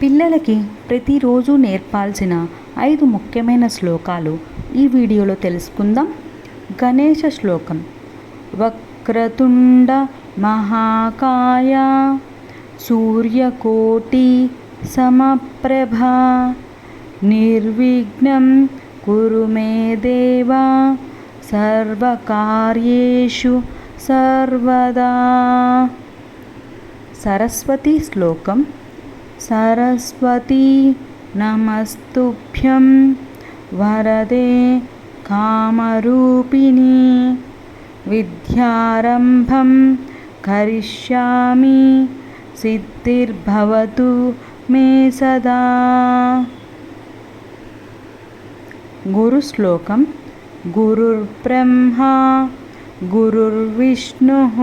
పిల్లలకి ప్రతిరోజు నేర్పాల్సిన 5 ముఖ్యమైన శ్లోకాలు ఈ వీడియోలో తెలుసుకుందాం. గణేశ శ్లోకం. వక్రతుండ మహాకాయ సూర్యకోటి సమప్రభ నిర్విఘ్నం కురు మే దేవా సర్వకార్యేషు సర్వదా. సరస్వతి శ్లోకం. సరస్వతీ నమస్తుభ్యం వరదే కామరూపిణి విద్యారంభం కరిష్యామి సిద్ధిర్భవతు మే సదా. గురు శ్లోకం. గురుర్బ్రహ్మా గురుర్విష్ణుః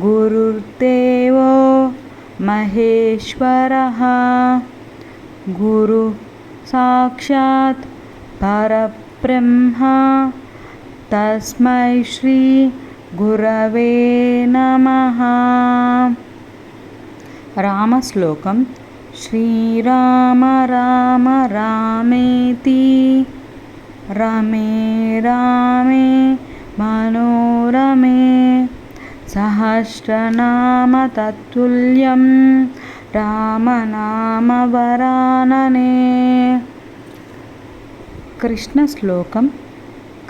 గురుర్దేవో మహేశ్వరః గురు సాక్షాత్ పరబ్రహ్మ తస్మై శ్రీ గురవే నమః. రామశ్లోకం. శ్రీరామ రామ రామేతి రమే రామే మనోరమే సహస్రనామ తత్తుల్యం రామనామవరాననే. కృష్ణ శ్లోకం.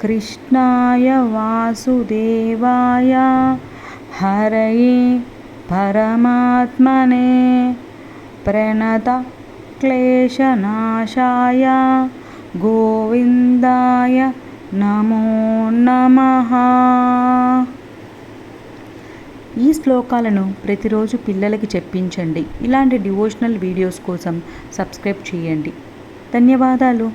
కృష్ణాయ వాసుదేవాయ హరయే పరమాత్మనే ప్రణత క్లేశనాశాయ గోవిందాయ నమో నమః. ఈ శ్లోకాలను ప్రతిరోజు పిల్లలకి చెప్పించండి. ఇలాంటి డివోషనల్ వీడియోస్ కోసం సబ్స్క్రైబ్ చేయండి. ధన్యవాదాలు.